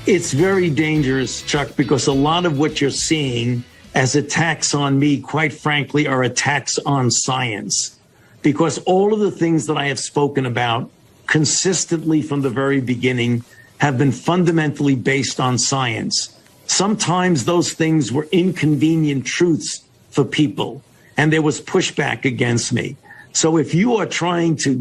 It's very dangerous, Chuck, because a lot of what you're seeing as attacks on me, quite frankly, are attacks on science. Because all of the things that I have spoken about consistently from the very beginning have been fundamentally based on science. Sometimes those things were inconvenient truths for people, and there was pushback against me. So if you are trying to,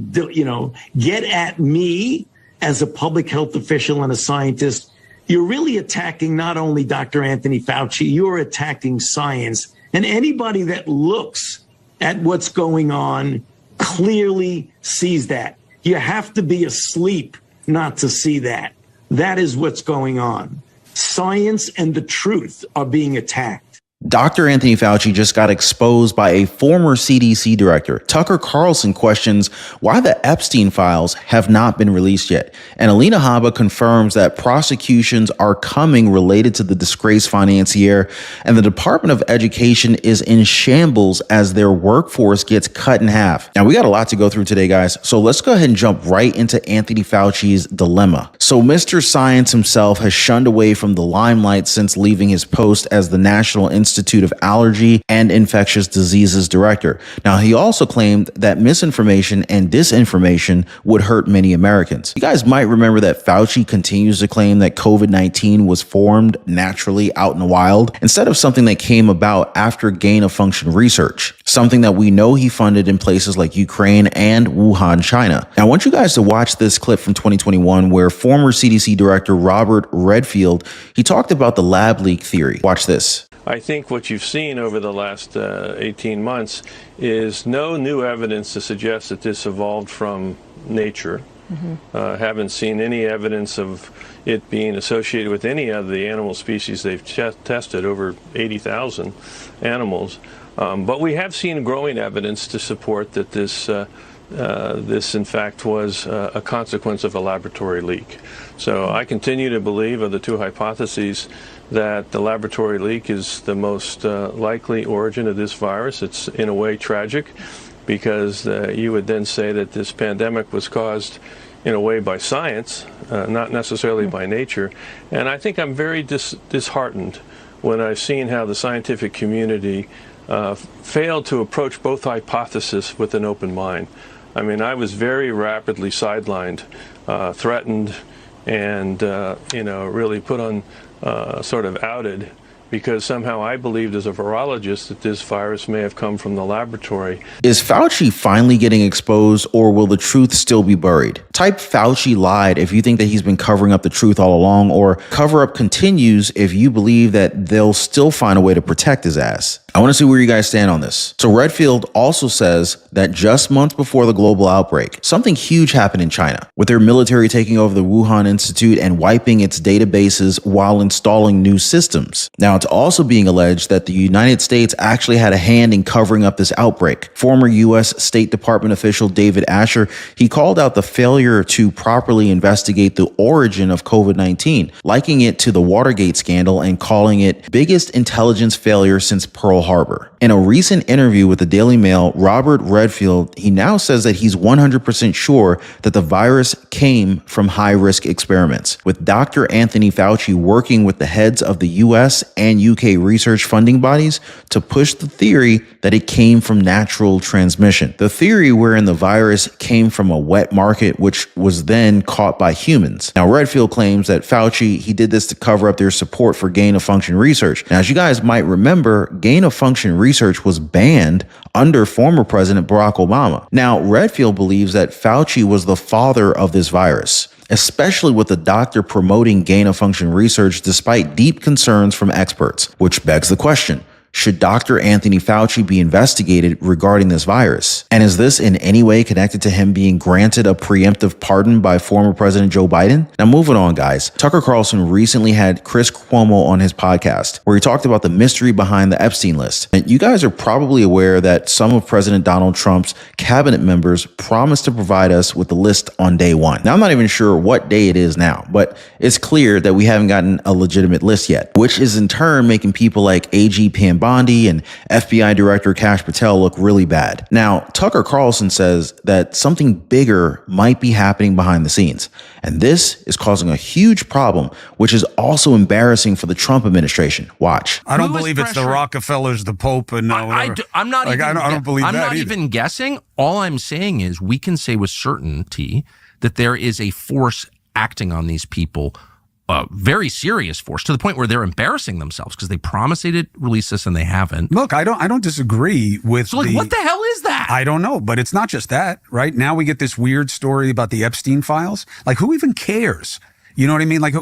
get at me as a public health official and a scientist, you're really attacking not only Dr. Anthony Fauci, you're attacking science. And anybody that looks at what's going on clearly sees that. You have to be asleep not to see that. That is what's going on. Science and the truth are being attacked. Dr. Anthony Fauci just got exposed by a former CDC director. Tucker Carlson questions why the Epstein files have not been released yet. And Alina Habba confirms that prosecutions are coming related to the disgraced financier. And the Department of Education is in shambles as their workforce gets cut in half. Now, we got a lot to go through today, guys. So let's go ahead and jump right into Anthony Fauci's dilemma. So Mr. Science himself has shunned away from the limelight since leaving his post as the National Institute of Allergy and Infectious Diseases Director. Now, he also claimed that misinformation and disinformation would hurt many Americans. You guys might remember that Fauci continues to claim that COVID-19 was formed naturally out in the wild instead of something that came about after gain-of-function research, something that we know he funded in places like Ukraine and Wuhan, China. Now, I want you guys to watch this clip from 2021 where former CDC Director Robert Redfield, he talked about the lab leak theory. Watch this. I think what you've seen over the last 18 months is no new evidence to suggest that this evolved from nature. Haven't seen any evidence of it being associated with any of the animal species they've tested, over 80,000 animals. But we have seen growing evidence to support that this in fact was a consequence of a laboratory leak. So I continue to believe of the two hypotheses that the laboratory leak is the most likely origin of this virus. It's in a way tragic because you would then say that this pandemic was caused in a way by science, not necessarily by nature. And I think I'm very disheartened when I've seen how the scientific community failed to approach both hypotheses with an open mind. I mean, I was very rapidly sidelined, threatened, and really put on sort of outed because somehow I believed as a virologist that this virus may have come from the laboratory. Is Fauci finally getting exposed, or will the truth still be buried? Type Fauci lied if you think that he's been covering up the truth all along, or cover up continues if you believe that they'll still find a way to protect his ass. I want to see where you guys stand on this. So Redfield also says that just months before the global outbreak, something huge happened in China, with their military taking over the Wuhan Institute and wiping its databases while installing new systems. Now, it's also being alleged that the United States actually had a hand in covering up this outbreak. Former U.S. State Department official David Asher, he called out the failure to properly investigate the origin of COVID-19, likening it to the Watergate scandal and calling it biggest intelligence failure since Pearl Harbor. In a recent interview with the Daily Mail, Robert Redfield, he now says that he's 100% sure that the virus came from high-risk experiments, with Dr. Anthony Fauci working with the heads of the U.S. and UK research funding bodies to push the theory that it came from natural transmission. The theory wherein the virus came from a wet market, which was then caught by humans. Now, Redfield claims that Fauci, he did this to cover up their support for gain-of-function research. Now, as you guys might remember, gain-of-function research was banned under former President Barack Obama. Now, Redfield believes that Fauci was the father of this virus, especially with the doctor promoting gain-of-function research despite deep concerns from experts, which begs the question, should Dr. Anthony Fauci be investigated regarding this virus? And is this in any way connected to him being granted a preemptive pardon by former President Joe Biden? Now, moving on, guys. Tucker Carlson recently had Chris Cuomo on his podcast, where he talked about the mystery behind the Epstein list. And you guys are probably aware that some of President Donald Trump's cabinet members promised to provide us with the list on day one. Now, I'm not even sure what day it is now, but it's clear that we haven't gotten a legitimate list yet, which is in turn making people like A.G. Pambana Bondi and FBI Director Kash Patel look really bad. Now, Tucker Carlson says that something bigger might be happening behind the scenes. And this is causing a huge problem, which is also embarrassing for the Trump administration. Watch. I don't believe it's the Rockefellers, the Pope, and I'm not like, even. I don't believe I'm that not either. even guessing. All I'm saying is we can say with certainty that there is a force acting on these people, a very serious force, to the point where they're embarrassing themselves because they promised they'd release this and they haven't. Look, I don't disagree with. So, like, what the hell is that? I don't know, but it's not just that, right? Now we get this weird story about the Epstein files. Like, who even cares? You know what I mean? Like,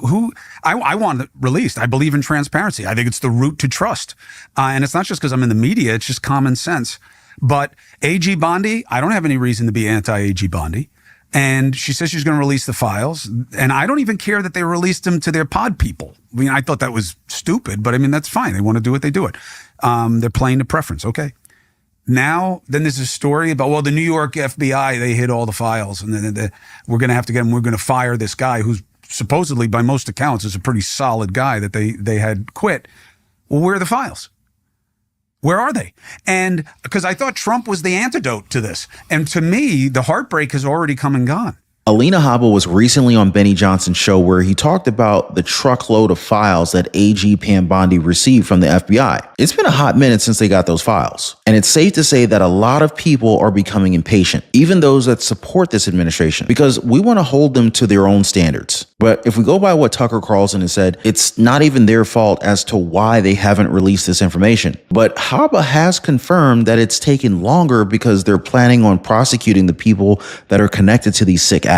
I want it released. I believe in transparency. I think it's the route to trust. And it's not just because I'm in the media. It's just common sense. But AG Bondi, I don't have any reason to be anti-AG Bondi. And she says she's going to release the files. And I don't even care that they released them to their pod people. I mean, I thought that was stupid, but I mean, that's fine. They want to do it, they do it. They're playing to preference. Okay. Now, then there's a story about, well, the New York FBI, they hid all the files. And then we're going to have to get them. We're going to fire this guy who's supposedly, by most accounts, is a pretty solid guy that they had quit. Well, where are the files? Where are they? And because I thought Trump was the antidote to this. And to me, the heartbreak has already come and gone. Alina Habba was recently on Benny Johnson's show where he talked about the truckload of files that AG Pam Bondi received from the FBI. It's been a hot minute since they got those files. And it's safe to say that a lot of people are becoming impatient, even those that support this administration, because we want to hold them to their own standards. But if we go by what Tucker Carlson has said, it's not even their fault as to why they haven't released this information. But Habba has confirmed that it's taken longer because they're planning on prosecuting the people that are connected to these sick acts.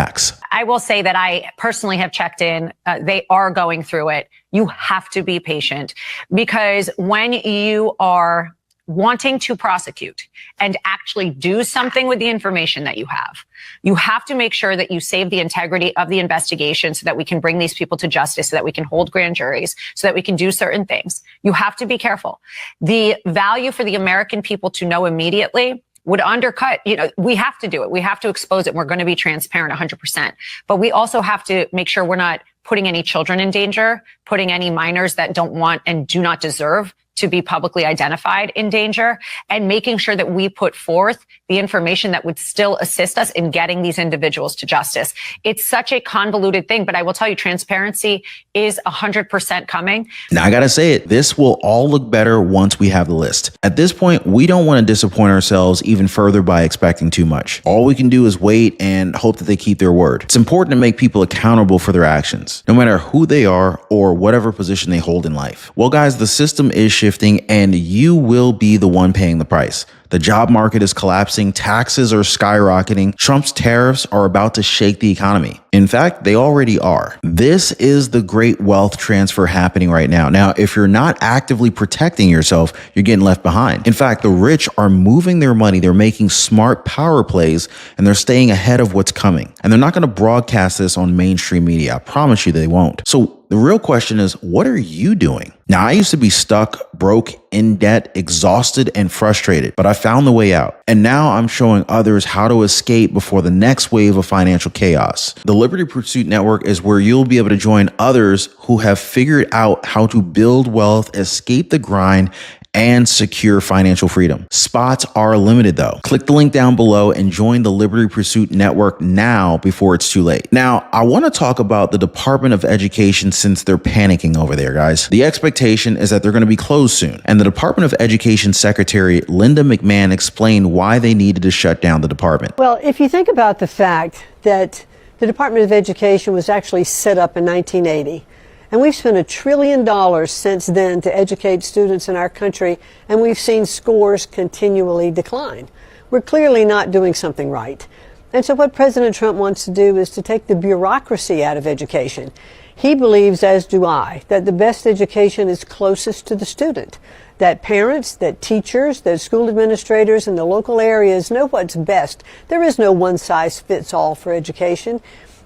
I will say that I personally have checked in. They are going through it. You have to be patient, because when you are wanting to prosecute and actually do something with the information that you have to make sure that you save the integrity of the investigation so that we can bring these people to justice, so that we can hold grand juries, so that we can do certain things. You have to be careful. The value for the American people to know immediately would undercut, we have to do it. We have to expose it. We're going to be transparent 100%. But we also have to make sure we're not putting any children in danger, putting any minors that don't want and do not deserve to be publicly identified in danger, and making sure that we put forth the information that would still assist us in getting these individuals to justice. It's such a convoluted thing, but I will tell you, transparency is 100% coming. Now, I got to say it, this will all look better once we have the list. At this point, we don't want to disappoint ourselves even further by expecting too much. All we can do is wait and hope that they keep their word. It's important to make people accountable for their actions, no matter who they are or whatever position they hold in life. Well, guys, the system is shifting, and you will be the one paying the price. The job market is collapsing, taxes are skyrocketing, Trump's tariffs are about to shake the economy. In fact, they already are. This is the great wealth transfer happening right now. Now, if you're not actively protecting yourself, you're getting left behind. In fact, the rich are moving their money, they're making smart power plays, and they're staying ahead of what's coming. And they're not going to broadcast this on mainstream media. I promise you they won't. So the real question is, what are you doing? Now, I used to be stuck, broke, in debt, exhausted, and frustrated, but I found the way out. And now I'm showing others how to escape before the next wave of financial chaos. The Liberty Pursuit Network is where you'll be able to join others who have figured out how to build wealth, escape the grind, and secure financial freedom. Spots are limited though. Click the link down below and join the Liberty Pursuit Network now before it's too late. Now, I want to talk about the Department of Education since they're panicking over there, guys. The expectation is that they're going to be closed soon. And the Department of Education Secretary Linda McMahon explained why they needed to shut down the department. Well, if you think about the fact that the Department of Education was actually set up in 1980, and we've spent $1 trillion since then to educate students in our country, and we've seen scores continually decline. We're clearly not doing something right. And so what President Trump wants to do is to take the bureaucracy out of education. He believes, as do I, that the best education is closest to the student, that parents, that teachers, that school administrators in the local areas know what's best. There is no one-size-fits-all for education.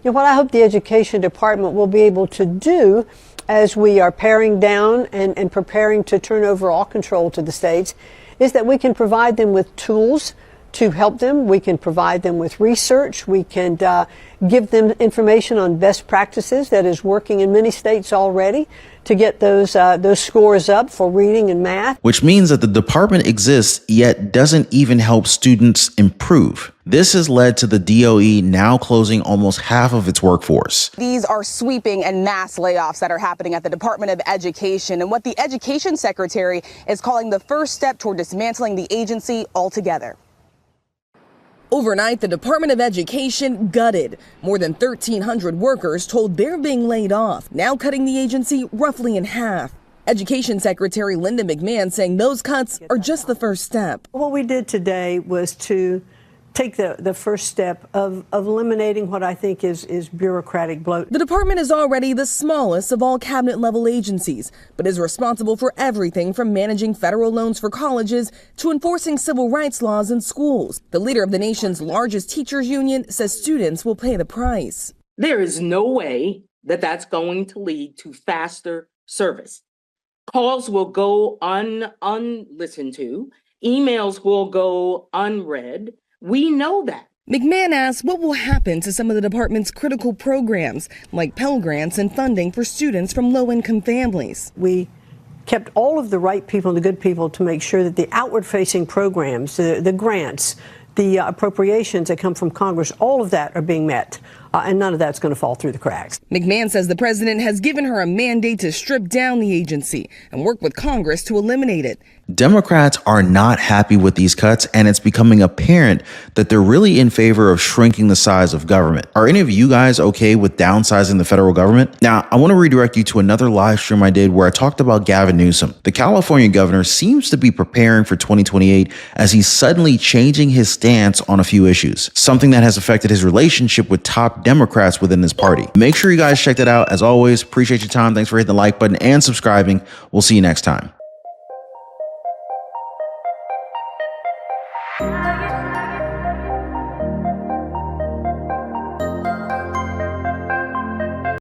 And what I hope the Education Department will be able to do as we are paring down and preparing to turn over all control to the states is that we can provide them with tools to help them. We can provide them with research. We can give them information on best practices that is working in many states already to get those scores up for reading and math. Which means that the department exists yet doesn't even help students improve. This has led to the DOE now closing almost half of its workforce. These are sweeping and mass layoffs that are happening at the Department of Education, and what the Education Secretary is calling the first step toward dismantling the agency altogether. Overnight, the Department of Education gutted. More than 1,300 workers told they're being laid off, now cutting the agency roughly in half. Education Secretary Linda McMahon saying those cuts are just the first step. What we did today was to take the first step of eliminating what I think is bureaucratic bloat. The department is already the smallest of all cabinet-level agencies, but is responsible for everything from managing federal loans for colleges to enforcing civil rights laws in schools. The leader of the nation's largest teachers union says students will pay the price. There is no way that that's going to lead to faster service. Calls will go unlistened to. Emails will go unread. We know that. McMahon asked what will happen to some of the department's critical programs, like Pell Grants and funding for students from low-income families. We kept all of the right people and the good people to make sure that the outward-facing programs, the grants, the appropriations that come from Congress, all of that are being met. And none of that's going to fall through the cracks. McMahon says the president has given her a mandate to strip down the agency and work with Congress to eliminate it. Democrats are not happy with these cuts, and it's becoming apparent that they're really in favor of shrinking the size of government. Are any of you guys okay with downsizing the federal government? Now, I want to redirect you to another live stream I did where I talked about Gavin Newsom. The California governor seems to be preparing for 2028 as he's suddenly changing his stance on a few issues, something that has affected his relationship with top Democrats within his party. Make sure you guys check that out. As always, appreciate your time. Thanks for hitting the like button and subscribing. We'll see you next time.